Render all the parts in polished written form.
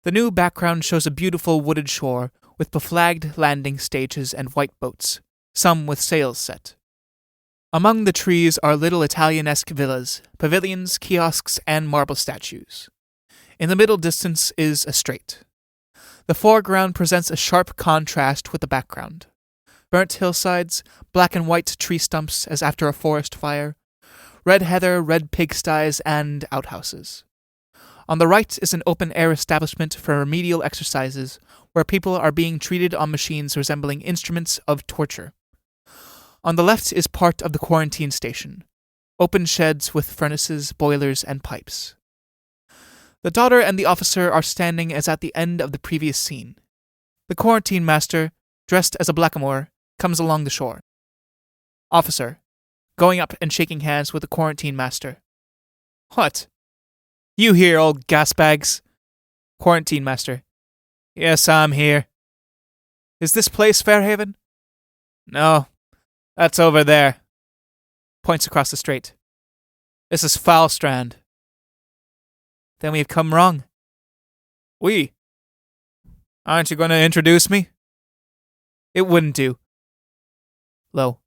The new background shows a beautiful wooded shore with beflagged landing stages and white boats, some with sails set. Among the trees are little Italianesque villas, pavilions, kiosks, and marble statues. In the middle distance is a strait. The foreground presents a sharp contrast with the background. Burnt hillsides, black and white tree stumps as after a forest fire, red heather, red pigsties, and outhouses. On the right is an open-air establishment for remedial exercises where people are being treated on machines resembling instruments of torture. On the left is part of the quarantine station, open sheds with furnaces, boilers, and pipes. The daughter and the officer are standing as at the end of the previous scene. The quarantine master, dressed as a blackamoor, comes along the shore. Officer, going up and shaking hands with the quarantine master. What? You here, old gasbags? Quarantine master. Yes, I'm here. Is this place Fairhaven? No, that's over there. Points across the strait. This is Foulstrand. Then we've come wrong. We? Aren't you going to introduce me? It wouldn't do. Lo.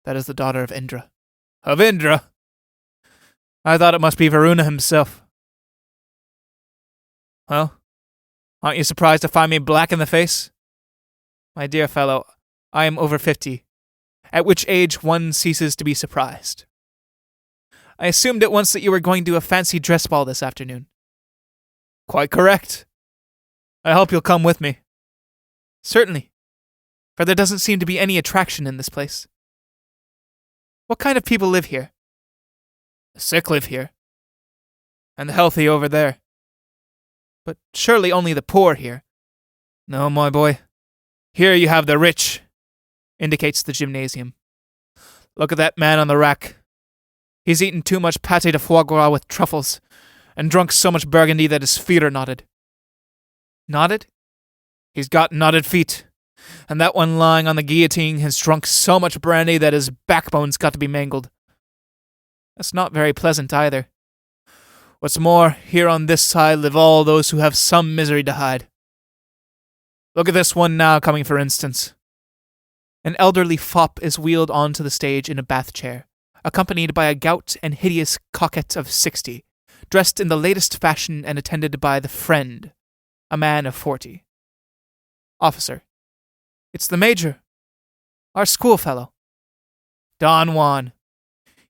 That is the daughter of Indra. Of Indra? I thought it must be Varuna himself. Well, aren't you surprised to find me black in the face? My dear fellow, I am over 50, at which age one ceases to be surprised. I assumed at once that you were going to a fancy dress ball this afternoon. Quite correct. I hope you'll come with me. Certainly, for there doesn't seem to be any attraction in this place. What kind of people live here? The sick live here, and the healthy over there. But surely only the poor here. No, my boy. Here you have the rich, indicates the gymnasium. Look at that man on the rack. He's eaten too much pâté de foie gras with truffles, and drunk so much burgundy that his feet are knotted. Knotted? He's got knotted feet, and that one lying on the guillotine has drunk so much brandy that his backbone's got to be mangled. That's not very pleasant either. What's more, here on this side live all those who have some misery to hide. Look at this one now coming, for instance. An elderly fop is wheeled onto the stage in a bath chair, accompanied by a gout and hideous coquette of 60, dressed in the latest fashion and attended by the friend, a man of 40. Officer. It's the Major. Our schoolfellow. Don Juan.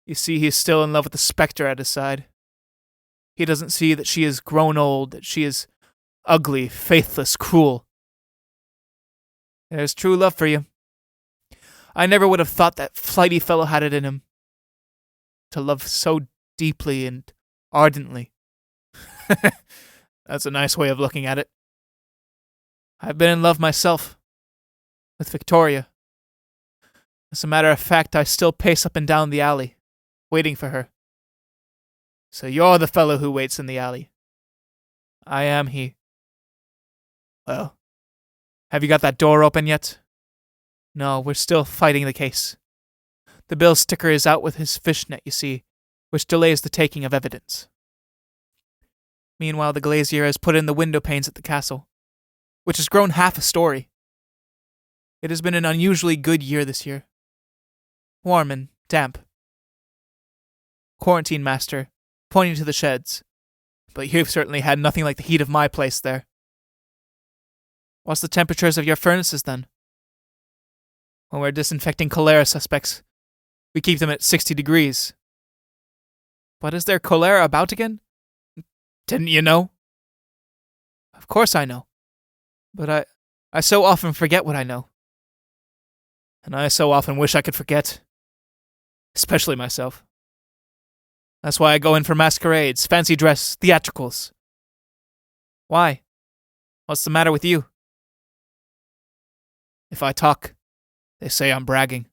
You see, he's still in love with the spectre at his side. He doesn't see that she is grown old, that she is ugly, faithless, cruel. There's true love for you. I never would have thought that flighty fellow had it in him. To love so deeply and ardently. That's a nice way of looking at it. I've been in love myself. With Victoria. As a matter of fact, I still pace up and down the alley, waiting for her. So you're the fellow who waits in the alley. I am he. Well, have you got that door open yet? No, we're still fighting the case. The bill sticker is out with his fishnet, you see, which delays the taking of evidence. Meanwhile, the glazier has put in the window panes at the castle, which has grown half a story. It has been an unusually good year this year. Warm and damp. Quarantine master, pointing to the sheds. But you've certainly had nothing like the heat of my place there. What's the temperatures of your furnaces, then? When we're disinfecting cholera suspects, we keep them at 60 degrees. But is there cholera about again? Didn't you know? Of course I know. But I so often forget what I know. And I so often wish I could forget. Especially myself. That's why I go in for masquerades, fancy dress, theatricals. Why? What's the matter with you? If I talk, they say I'm bragging.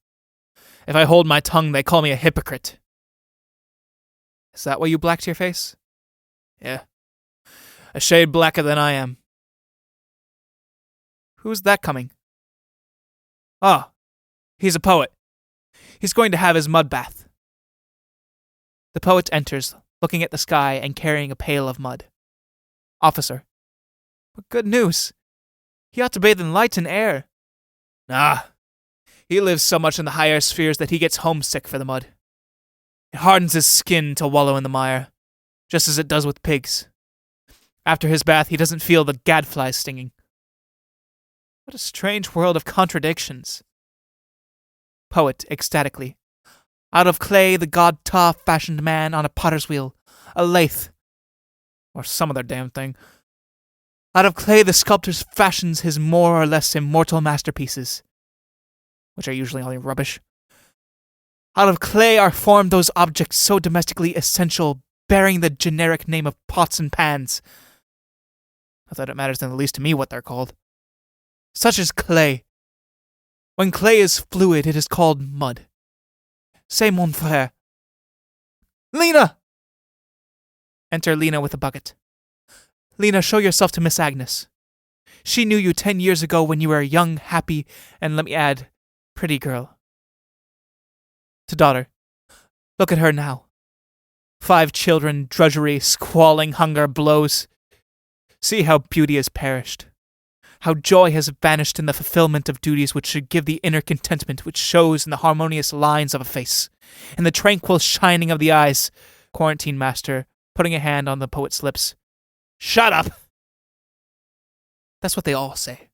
If I hold my tongue, they call me a hypocrite. Is that why you blacked your face? Yeah. A shade blacker than I am. Who's that coming? Ah, he's a poet. He's going to have his mud bath. The poet enters, looking at the sky and carrying a pail of mud. Officer. But good news. He ought to bathe in light and air. Nah. He lives so much in the higher spheres that he gets homesick for the mud. It hardens his skin to wallow in the mire, just as it does with pigs. After his bath, he doesn't feel the gadflies stinging. What a strange world of contradictions. Poet, ecstatically. Out of clay, the god Ptah fashioned man on a potter's wheel, a lathe, or some other damn thing. Out of clay, the sculptor fashions his more or less immortal masterpieces, which are usually only rubbish. Out of clay are formed those objects so domestically essential, bearing the generic name of pots and pans. Not that it matters in the least to me what they're called. Such as clay. When clay is fluid, it is called mud. C'est mon frère. Lena! Enter Lena with a bucket. Lena, show yourself to Miss Agnes. She knew you 10 years ago when you were a young, happy, and let me add, pretty girl. To daughter. Look at her now. 5 children, drudgery, squalling, hunger, blows. See how beauty has perished. How joy has vanished in the fulfillment of duties which should give the inner contentment which shows in the harmonious lines of a face, in the tranquil shining of the eyes. Quarantine master, putting a hand on the poet's lips. Shut up! That's what they all say.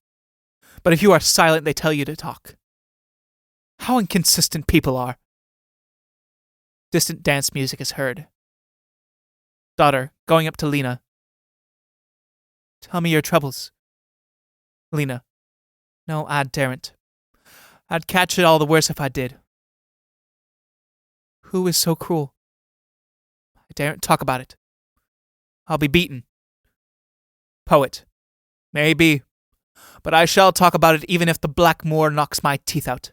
But if you are silent, they tell you to talk. How inconsistent people are. Distant dance music is heard. Daughter, going up to Lena. Tell me your troubles. Lena. No, I daren't. I'd catch it all the worse if I did. Who is so cruel? I daren't talk about it. I'll be beaten. Poet. Maybe. But I shall talk about it even if the black moor knocks my teeth out.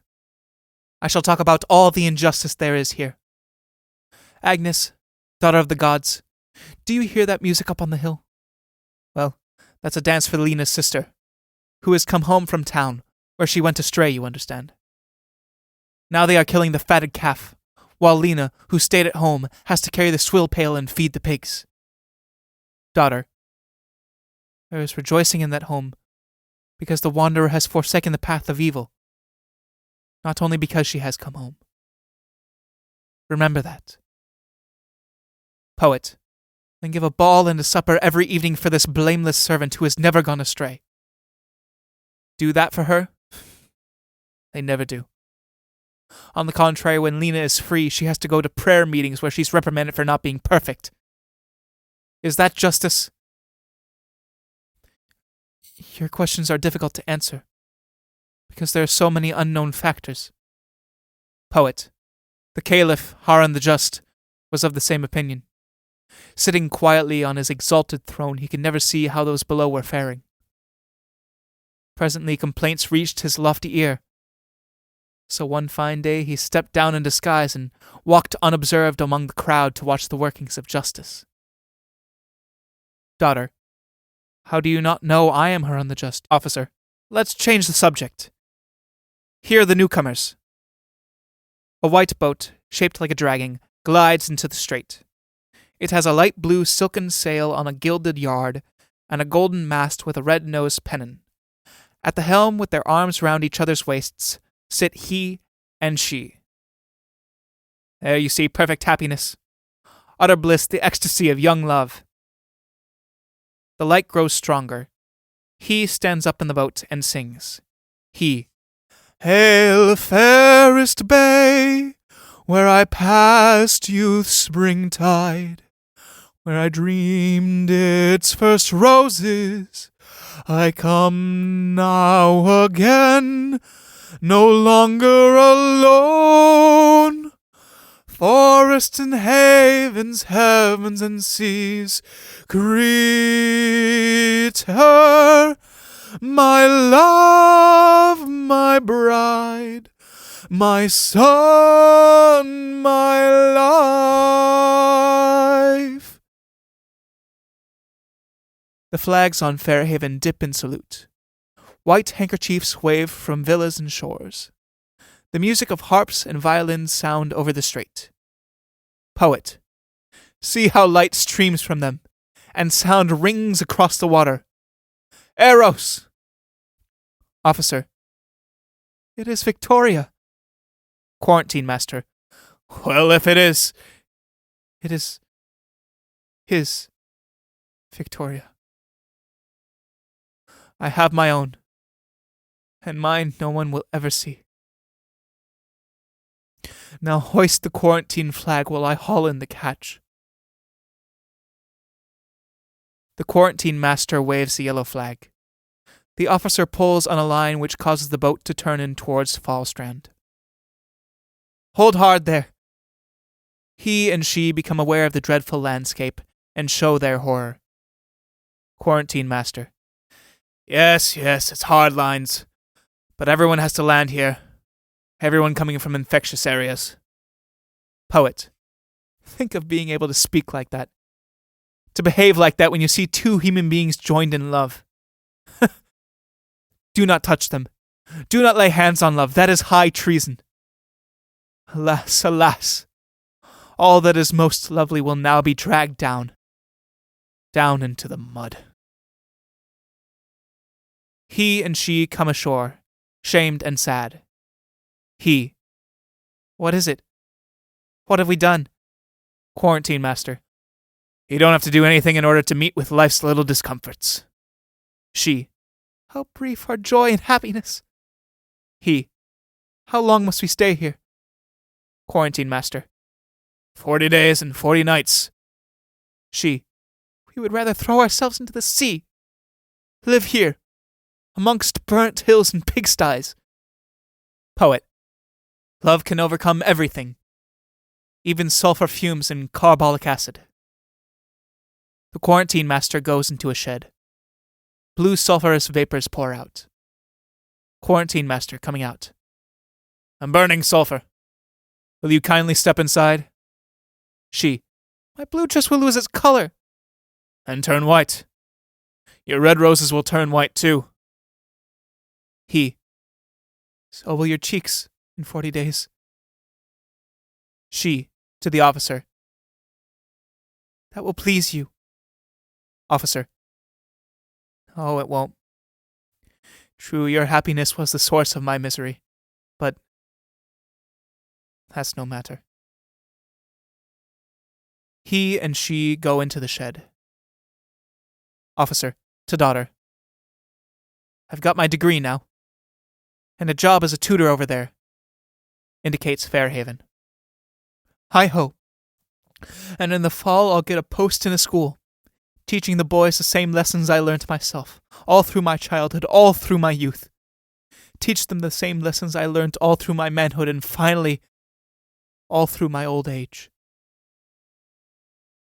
I shall talk about all the injustice there is here. Agnes, daughter of the gods, do you hear that music up on the hill? Well, that's a dance for Lena's sister, who has come home from town, where she went astray, you understand. Now they are killing the fatted calf, while Lena, who stayed at home, has to carry the swill pail and feed the pigs. Daughter, there is rejoicing in that home, because the wanderer has forsaken the path of evil, not only because she has come home. Remember that. Poet, then give a ball and a supper every evening for this blameless servant who has never gone astray. Do that for her? They never do. On the contrary, when Lena is free, she has to go to prayer meetings where she's reprimanded for not being perfect. Is that justice? Your questions are difficult to answer, because there are so many unknown factors. Poet, the Caliph, Harun the Just, was of the same opinion. Sitting quietly on his exalted throne, he could never see how those below were faring. Presently complaints reached his lofty ear. So one fine day he stepped down in disguise and walked unobserved among the crowd to watch the workings of justice. Daughter, how do you not know I am Harun the Just? Officer, let's change the subject. Here are the newcomers. A white boat, shaped like a dragon, glides into the strait. It has a light blue silken sail on a gilded yard, and a golden mast with a red-nosed pennon. At the helm, with their arms round each other's waists, sit he and she. There you see perfect happiness. Utter bliss, the ecstasy of young love. The light grows stronger. He stands up in the boat and sings. He. Hail, fairest bay, where I passed youth's springtide, where I dreamed its first roses. I come now again, no longer alone. Forests and havens, heavens and seas, greet her, my love, my bride, my son, my life. The flags on Fairhaven dip in salute. White handkerchiefs wave from villas and shores. The music of harps and violins sound over the strait. Poet, see how light streams from them, and sound rings across the water. Eros! Officer. It is Victoria. Quarantine Master. Well, if it is his Victoria. I have my own, and mine no one will ever see. Now hoist the quarantine flag while I haul in the catch. The quarantine master waves the yellow flag. The officer pulls on a line which causes the boat to turn in towards Fallstrand. Hold hard there. He and she become aware of the dreadful landscape and show their horror. Quarantine master. Yes, it's hard lines. But everyone has to land here. Everyone coming from infectious areas. Poet. Think of being able to speak like that. To behave like that when you see two human beings joined in love. Do not touch them. Do not lay hands on love. That is high treason. Alas, alas. All that is most lovely will now be dragged down. Down into the mud. He and she come ashore, shamed and sad. He. What is it? What have we done? Quarantine master. You don't have to do anything in order to meet with life's little discomforts. She. How brief are joy and happiness. He. How long must we stay here? Quarantine master. 40 days and 40 nights. She. We would rather throw ourselves into the sea. Live here, amongst burnt hills and pigsties. Poet. Love can overcome everything, even sulfur fumes and carbolic acid. The quarantine master goes into a shed. Blue sulfurous vapors pour out. Quarantine master coming out. I'm burning sulfur. Will you kindly step inside? She. My blue dress will lose its color. And turn white. Your red roses will turn white too. He. So will your cheeks in 40 days. She, to the officer. That will please you. Officer. Oh, it won't. True, your happiness was the source of my misery, but that's no matter. He and she go into the shed. Officer, to daughter. I've got my degree now, and a job as a tutor over there. Indicates Fairhaven. Hi-ho. And in the fall I'll get a post in a school, teaching the boys the same lessons I learnt myself, all through my childhood, all through my youth. Teach them the same lessons I learnt all through my manhood, and finally, all through my old age.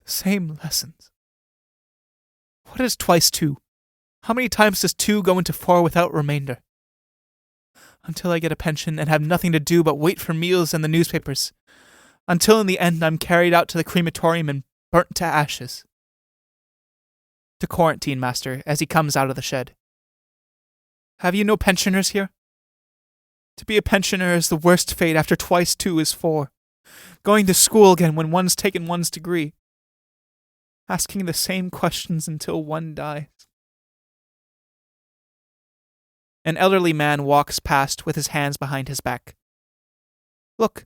The same lessons. What is twice two? How many times does 2 go into 4 without remainder? Until I get a pension and have nothing to do but wait for meals and the newspapers. Until in the end I'm carried out to the crematorium and burnt to ashes. To quarantine master as he comes out of the shed. Have you no pensioners here? To be a pensioner is the worst fate after twice 2 is 4. Going to school again when one's taken one's degree. Asking the same questions until one dies. An elderly man walks past with his hands behind his back. Look,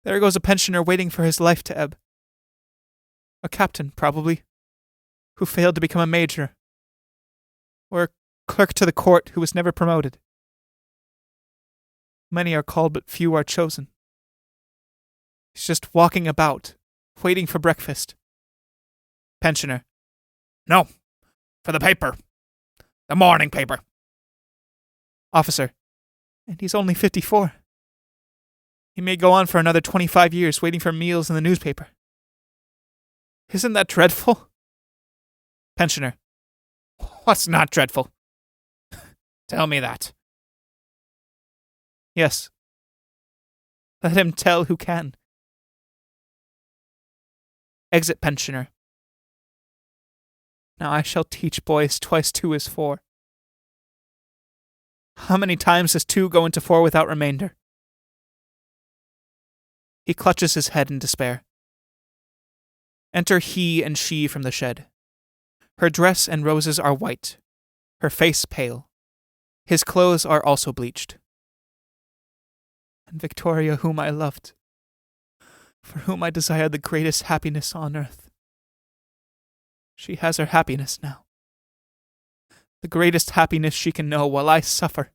there goes a pensioner waiting for his life to ebb. A captain, probably, who failed to become a major. Or a clerk to the court who was never promoted. Many are called, but few are chosen. He's just walking about, waiting for breakfast. Pensioner. No, for the paper. The morning paper. Officer. And he's only 54. He may go on for another 25 years waiting for meals in the newspaper. Isn't that dreadful? Pensioner. What's not dreadful? Tell me that. Yes. Let him tell who can. Exit pensioner. Now I shall teach boys twice 2 is 4. How many times does 2 go into 4 without remainder? He clutches his head in despair. Enter he and she from the shed. Her dress and roses are white, her face pale. His clothes are also bleached. And Victoria, whom I loved, for whom I desired the greatest happiness on earth. She has her happiness now. The greatest happiness she can know while I suffer.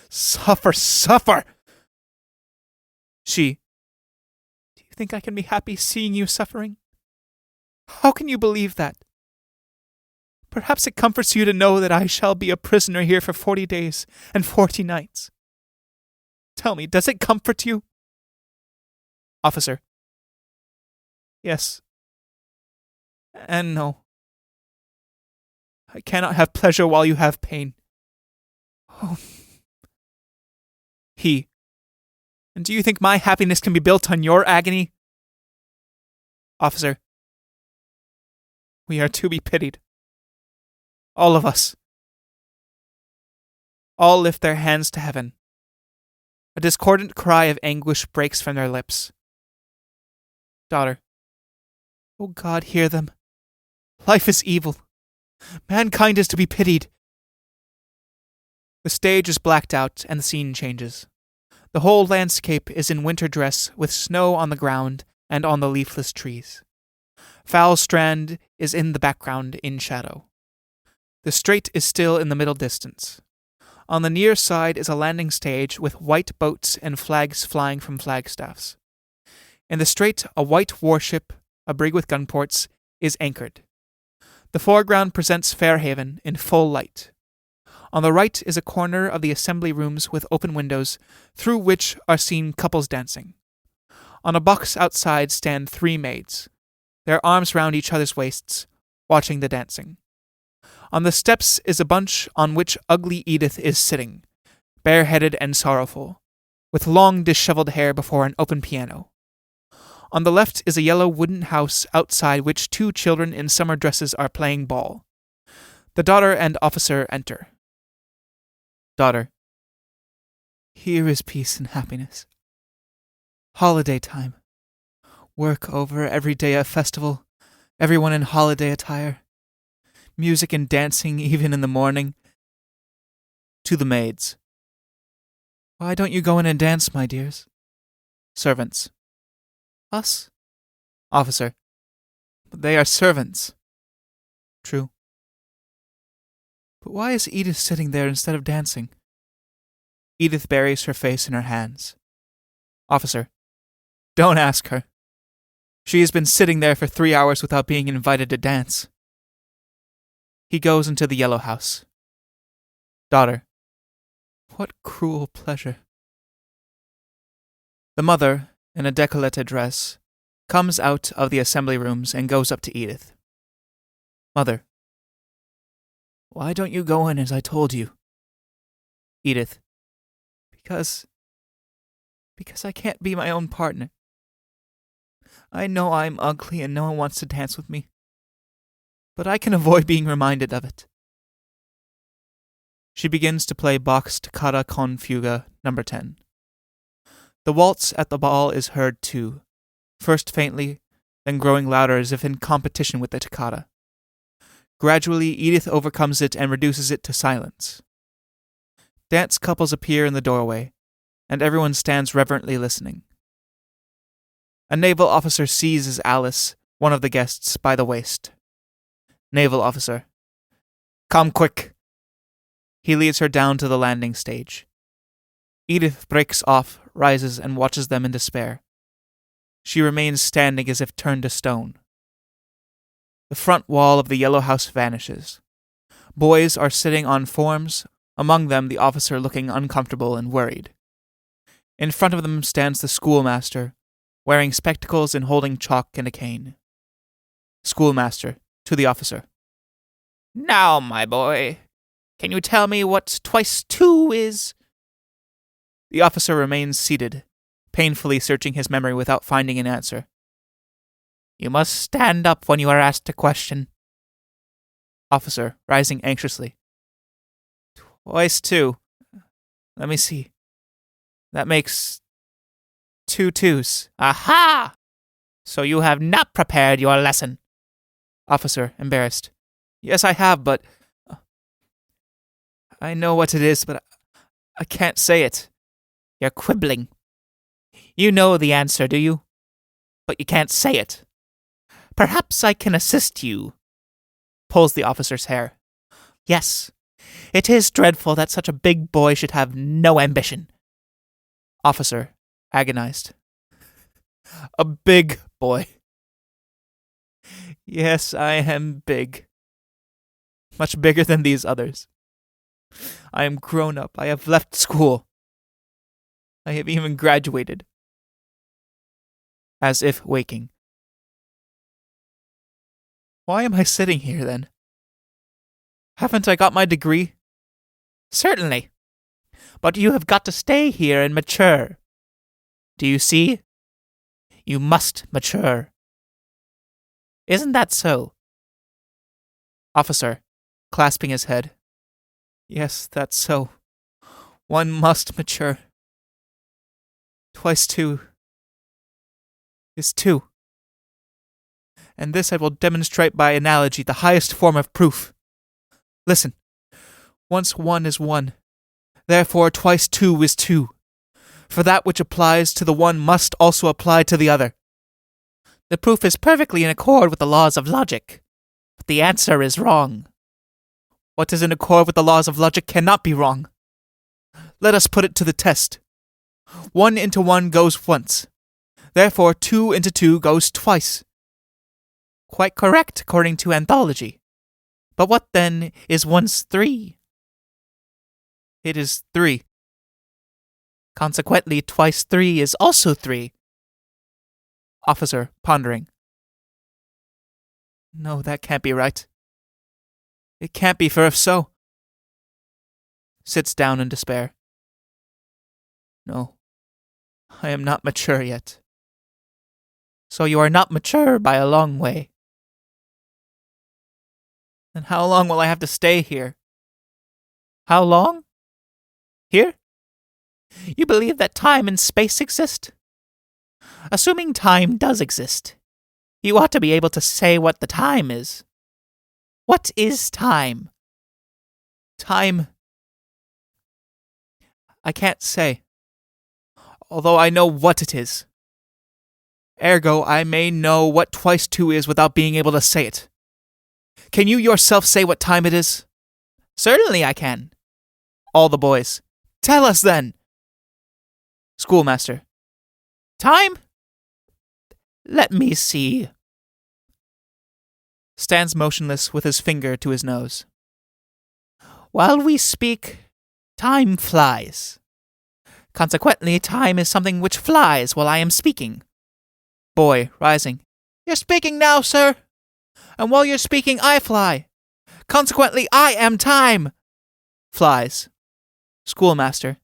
Suffer! She. Do you think I can be happy seeing you suffering? How can you believe that? Perhaps it comforts you to know that I shall be a prisoner here for 40 days and 40 nights. Tell me, does it comfort you? Officer. Yes. And no. I cannot have pleasure while you have pain. Oh. He. And do you think my happiness can be built on your agony? Officer. We are to be pitied. All of us. All lift their hands to heaven. A discordant cry of anguish breaks from their lips. Daughter. O God, hear them. Life is evil. Mankind is to be pitied. The stage is blacked out and the scene changes. The whole landscape is in winter dress with snow on the ground and on the leafless trees. Foul Strand is in the background in shadow. The strait is still in the middle distance. On the near side is a landing stage with white boats and flags flying from flagstaffs. In the strait, a white warship, a brig with gunports, is anchored. The foreground presents Fairhaven in full light. On the right is a corner of the assembly rooms with open windows, through which are seen couples dancing. On a box outside stand 3 maids, their arms round each other's waists, watching the dancing. On the steps is a bunch on which ugly Edith is sitting, bareheaded and sorrowful, with long disheveled hair before an open piano. On the left is a yellow wooden house outside which 2 children in summer dresses are playing ball. The daughter and officer enter. Daughter. Here is peace and happiness. Holiday time. Work over, every day a festival, everyone in holiday attire. Music and dancing even in the morning. To the maids. Why don't you go in and dance, my dears? Servants. Us? Officer. But they are servants. True. But why is Edith sitting there instead of dancing? Edith buries her face in her hands. Officer. Don't ask her. She has been sitting there for 3 hours without being invited to dance. He goes into the yellow house. Daughter. What cruel pleasure. The mother, in a décolleté dress, comes out of the assembly rooms and goes up to Edith. Mother. Why don't you go in as I told you? Edith. Because I can't be my own partner. I know I'm ugly and no one wants to dance with me. But I can avoid being reminded of it. She begins to play Bach's Toccata con Fuga, No. 10. The waltz at the ball is heard too, first faintly, then growing louder as if in competition with the toccata. Gradually, Edith overcomes it and reduces it to silence. Dance couples appear in the doorway, and everyone stands reverently listening. A naval officer seizes Alice, one of the guests, by the waist. Naval officer. Come quick. He leads her down to the landing stage. Edith breaks off, rises, and watches them in despair. She remains standing as if turned to stone. The front wall of the yellow house vanishes. Boys are sitting on forms, among them the officer looking uncomfortable and worried. In front of them stands the schoolmaster, wearing spectacles and holding chalk and a cane. Schoolmaster, to the officer. Now, my boy, can you tell me what 2 × 2 is? The officer remains seated, painfully searching his memory without finding an answer. You must stand up when you are asked a question. Officer, rising anxiously. 2 × 2. Let me see. That makes 2 2s. Aha! So you have not prepared your lesson. Officer, embarrassed. Yes, I have, but... I know what it is, but I can't say it. You're quibbling. You know the answer, do you? But you can't say it. Perhaps I can assist you. Pulls the officer's hair. Yes, it is dreadful that such a big boy should have no ambition. Officer, agonized. A big boy. Yes, I am big. Much bigger than these others. I am grown up. I have left school. I have even graduated. As if waking. Why am I sitting here, then? Haven't I got my degree? Certainly. But you have got to stay here and mature. Do you see? You must mature. Isn't that so? Officer, clasping his head. Yes, that's so. One must mature. 2 × 2 is 2. And this I will demonstrate by analogy, the highest form of proof. Listen. Once 1 is 1. Therefore 2 × 2 is 2. For that which applies to the one must also apply to the other. The proof is perfectly in accord with the laws of logic. But the answer is wrong. What is in accord with the laws of logic cannot be wrong. Let us put it to the test. 1 into 1 goes once. Therefore 2 into 2 goes twice. Quite correct according to anthology. But what then is once 3? It is 3. Consequently, 2 × 3 is also 3. Officer, pondering. No, that can't be right. It can't be, for if so... Sits down in despair. No, I am not mature yet. So you are not mature by a long way. Then how long will I have to stay here? How long? Here? You believe that time and space exist? Assuming time does exist, you ought to be able to say what the time is. What is time? Time... I can't say. Although I know what it is. Ergo, I may know what 2 × 2 is without being able to say it. Can you yourself say what time it is? Certainly I can. All the boys. Tell us then. Schoolmaster. Time? Let me see. Stands motionless with his finger to his nose. While we speak, time flies. Consequently, time is something which flies while I am speaking. Boy, rising. You're speaking now, sir. And while you're speaking, I fly. Consequently, I am time. Flies. Schoolmaster.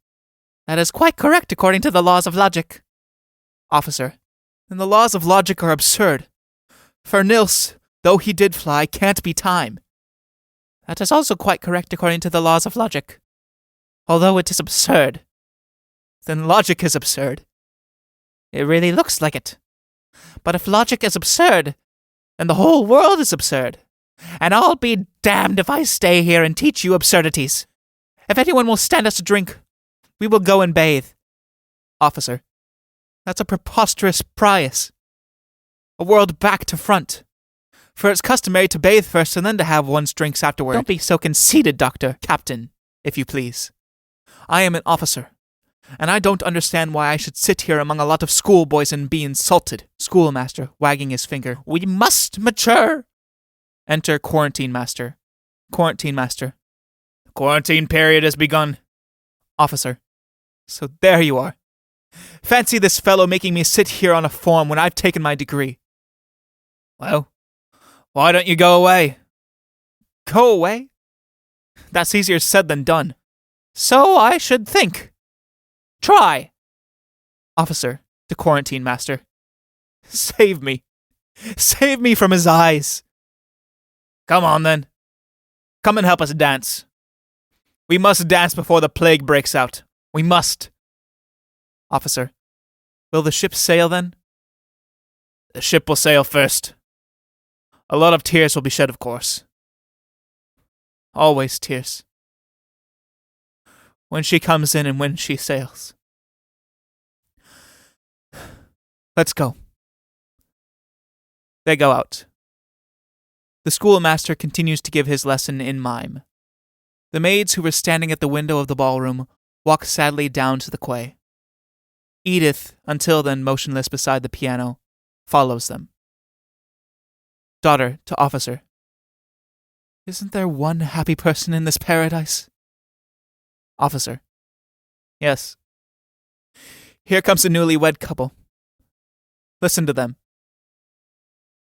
That is quite correct according to the laws of logic. Officer. Then the laws of logic are absurd. For Nils, though he did fly, can't be time. That is also quite correct according to the laws of logic. Although it is absurd. Then logic is absurd. It really looks like it. But if logic is absurd, then the whole world is absurd. And I'll be damned if I stay here and teach you absurdities. If anyone will stand us a drink, we will go and bathe. Officer. That's a preposterous price. A world back to front. For it's customary to bathe first and then to have one's drinks afterward. Don't be so conceited, Doctor. Captain, if you please. I am an officer, and I don't understand why I should sit here among a lot of schoolboys and be insulted. Schoolmaster, wagging his finger. We must mature. Enter Quarantine Master. Quarantine Master. The quarantine period has begun. Officer. So there you are. Fancy this fellow making me sit here on a form when I've taken my degree. Well, why don't you go away? Go away? That's easier said than done. So I should think. Try. Officer, to Quarantine Master. Save me. Save me from his eyes. Come on, then. Come and help us dance. We must dance before the plague breaks out. We must. Officer, will the ship sail then? The ship will sail first. A lot of tears will be shed, of course. Always tears. When she comes in and when she sails. Let's go. They go out. The schoolmaster continues to give his lesson in mime. The maids who were standing at the window of the ballroom walk sadly down to the quay. Edith, until then motionless beside the piano, follows them. Daughter to officer. Isn't there one happy person in this paradise? Officer. Yes. Here comes a newlywed couple. Listen to them.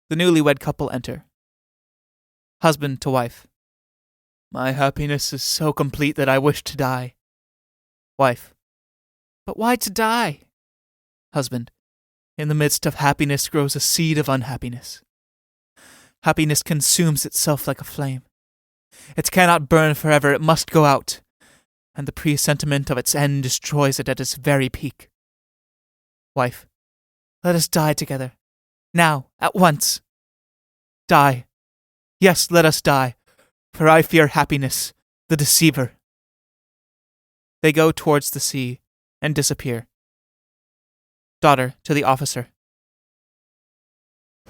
The newlywed couple enter. Husband to wife. My happiness is so complete that I wish to die. Wife. But why to die? Husband. In the midst of happiness grows a seed of unhappiness. Happiness consumes itself like a flame. It cannot burn forever, it must go out, and the presentiment of its end destroys it at its very peak. Wife. Let us die together. Now, at once. Die. Yes, let us die, for I fear happiness, the deceiver. They go towards the sea and disappear. Daughter to the officer.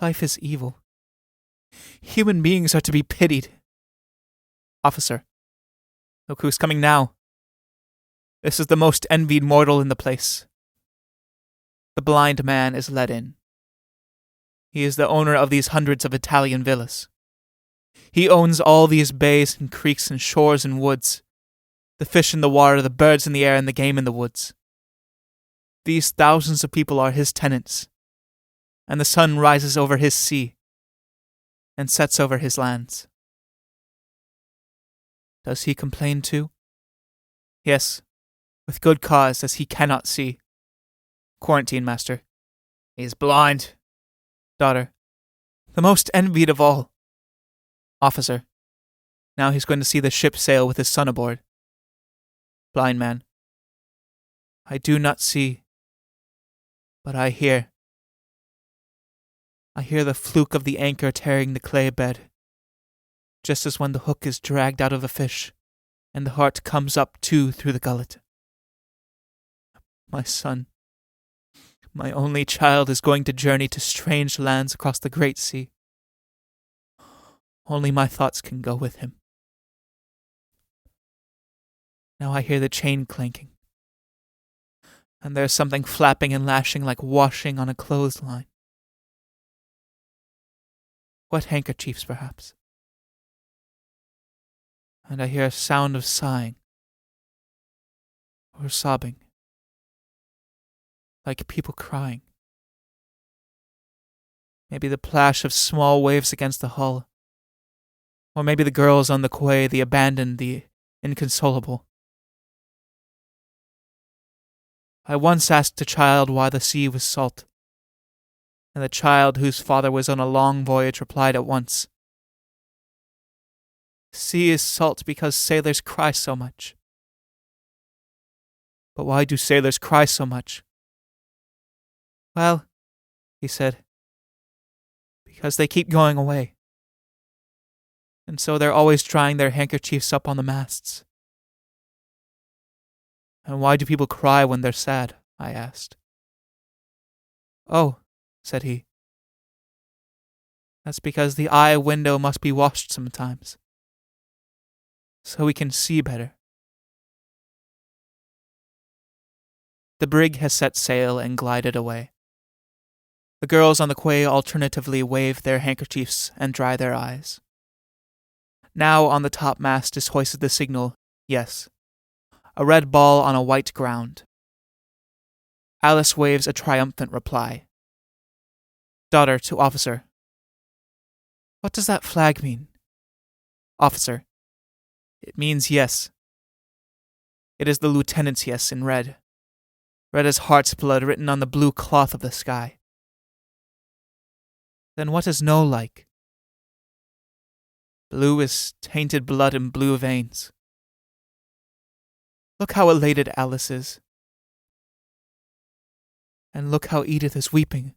Life is evil. Human beings are to be pitied. Officer. Look who's coming now. This is the most envied mortal in the place. The blind man is led in. He is the owner of these hundreds of Italian villas. He owns all these bays and creeks and shores and woods, the fish in the water, the birds in the air, and the game in the woods. These thousands of people are his tenants, and the sun rises over his sea and sets over his lands. Does he complain too? Yes, with good cause, as he cannot see. Quarantine master. He is blind. Daughter. The most envied of all. Officer. Now he's going to see the ship sail with his son aboard. Blind man. I do not see, but I hear. I hear the fluke of the anchor tearing the clay bed, just as when the hook is dragged out of a fish, and the heart comes up too through the gullet. My son, my only child, is going to journey to strange lands across the great sea. Only my thoughts can go with him. Now I hear the chain clanking, and there's something flapping and lashing like washing on a clothesline. Wet handkerchiefs, perhaps. And I hear a sound of sighing, or sobbing, like people crying. Maybe the plash of small waves against the hull, or maybe the girls on the quay, the abandoned, the inconsolable. I once asked a child why the sea was salt, and the child, whose father was on a long voyage, replied at once, "The sea is salt because sailors cry so much." But why do sailors cry so much? Well, he said, because they keep going away. And so they're always drying their handkerchiefs up on the masts. And why do people cry when they're sad? I asked. Oh, said he. That's because the eye window must be washed sometimes, so we can see better. The brig has set sail and glided away. The girls on the quay alternatively wave their handkerchiefs and dry their eyes. Now on the topmast is hoisted the signal, yes, a red ball on a white ground. Alice waves a triumphant reply. Daughter to officer. What does that flag mean? Officer. It means yes. It is the lieutenant's yes in red. Red as heart's blood written on the blue cloth of the sky. Then what is no like? Blue is tainted blood in blue veins. Look how elated Alice is. And look how Edith is weeping.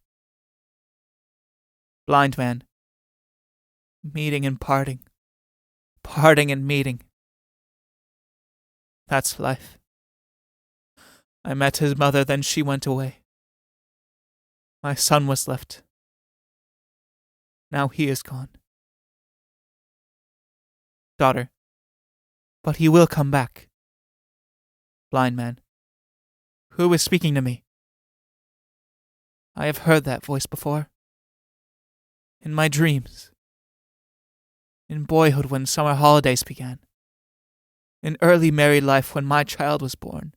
Blind man. Meeting and parting. parting and meeting. That's life. I met his mother, then she went away. My son was left. Now he is gone. Daughter. But he will come back. Blind man. Who is speaking to me? I have heard that voice before. In my dreams. In boyhood when summer holidays began. In early married life when my child was born.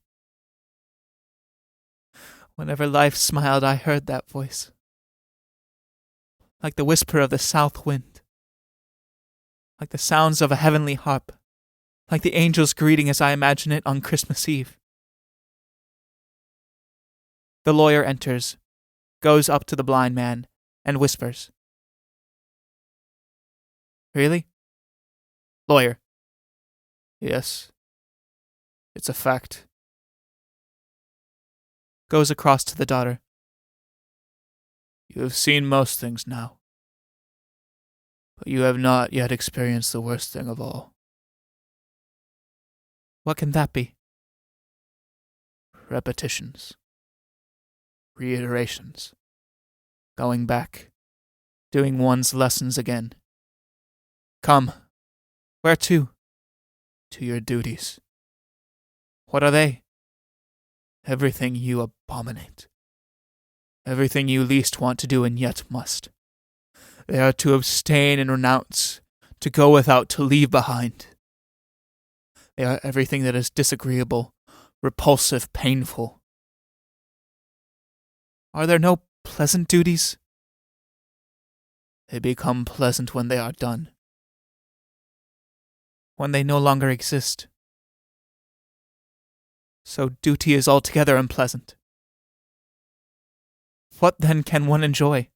Whenever life smiled, I heard that voice. Like the whisper of the south wind. Like the sounds of a heavenly harp. Like the angel's greeting as I imagine it on Christmas Eve. The lawyer enters, goes up to the blind man, and whispers. Really? Lawyer. Yes. It's a fact. Goes across to the daughter. You have seen most things now. But you have not yet experienced the worst thing of all. What can that be? Repetitions. Reiterations. Going back. Doing one's lessons again. Come. Where to? To your duties. What are they? Everything you abominate. Everything you least want to do and yet must. They are to abstain and renounce, to go without, to leave behind. They are everything that is disagreeable, repulsive, painful. Are there no pleasant duties? They become pleasant when they are done. When they no longer exist. So duty is altogether unpleasant. What then can one enjoy?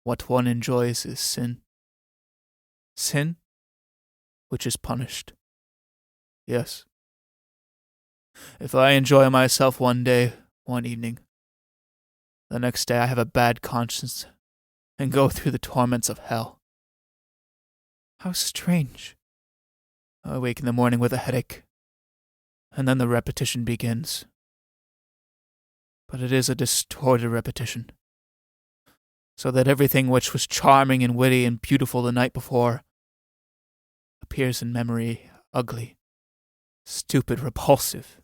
What one enjoys is sin. Sin, which is punished. Yes. If I enjoy myself one day, one evening, the next day I have a bad conscience and go through the torments of hell. How strange. I wake in the morning with a headache, and then the repetition begins. But it is a distorted repetition, so that everything which was charming and witty and beautiful the night before appears in memory ugly, stupid, repulsive.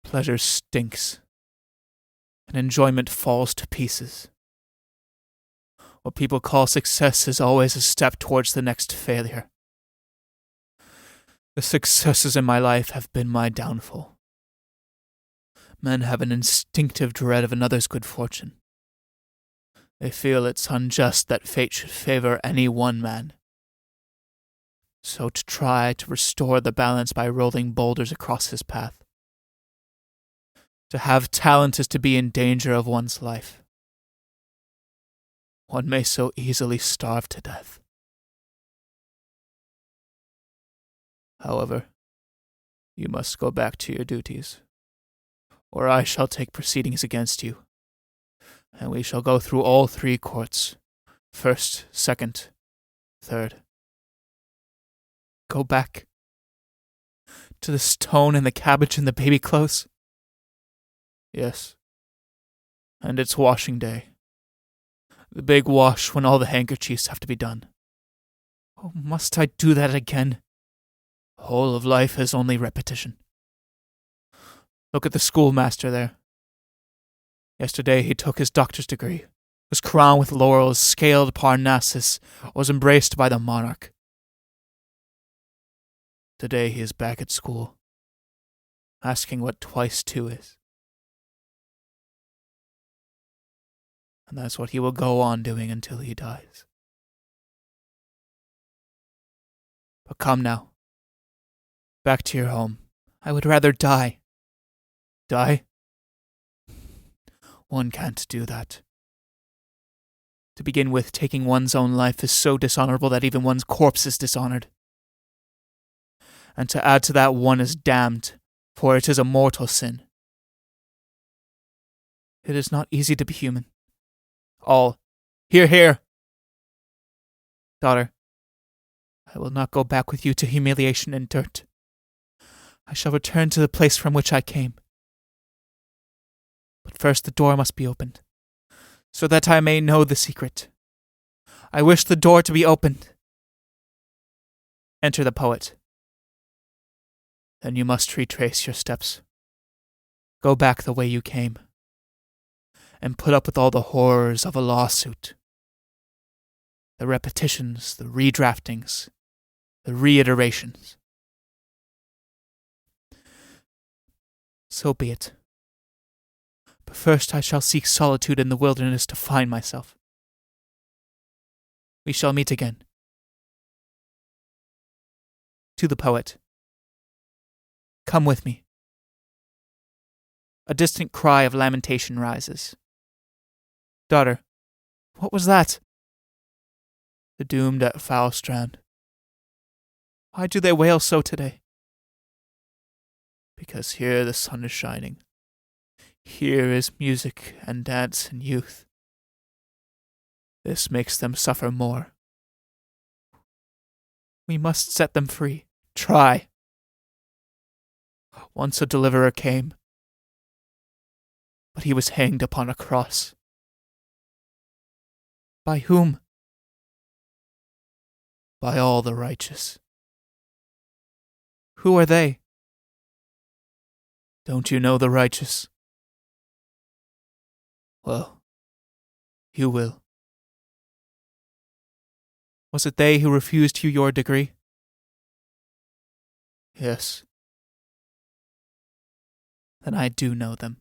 Pleasure stinks, and enjoyment falls to pieces. What people call success is always a step towards the next failure. The successes in my life have been my downfall. Men have an instinctive dread of another's good fortune. They feel it's unjust that fate should favor any one man. So to try to restore the balance by rolling boulders across his path. To have talent is to be in danger of one's life. One may so easily starve to death. However, you must go back to your duties, or I shall take proceedings against you, and we shall go through all 3 courts, first, second, third. Go back? To the stone and the cabbage and the baby clothes? Yes. And it's washing day. The big wash when all the handkerchiefs have to be done. Oh, must I do that again? The whole of life is only repetition. Look at the schoolmaster there. Yesterday he took his doctor's degree, was crowned with laurels, scaled Parnassus, was embraced by the monarch. Today he is back at school, asking what twice 2 is. And that's what he will go on doing until he dies. But come now. Back to your home. I would rather die. Die? One can't do that. To begin with, taking one's own life is so dishonorable that even one's corpse is dishonored. And to add to that, one is damned, for it is a mortal sin. It is not easy to be human. All, hear, hear. Daughter, I will not go back with you to humiliation and dirt. I shall return to the place from which I came. But first the door must be opened, so that I may know the secret. I wish the door to be opened. Enter the poet. Then you must retrace your steps. Go back the way you came, and put up with all the horrors of a lawsuit. The repetitions, the redraftings, the reiterations. So be it. But first I shall seek solitude in the wilderness to find myself. We shall meet again. To the poet. Come with me. A distant cry of lamentation rises. Daughter, what was that? The doomed at foul strand. Why do they wail so today? Because here the sun is shining. Here is music and dance and youth. This makes them suffer more. We must set them free. Try. Once a deliverer came, but he was hanged upon a cross. By whom? By all the righteous. Who are they? Don't you know the righteous? Well, you will. Was it they who refused you your degree? Yes. Then I do know them.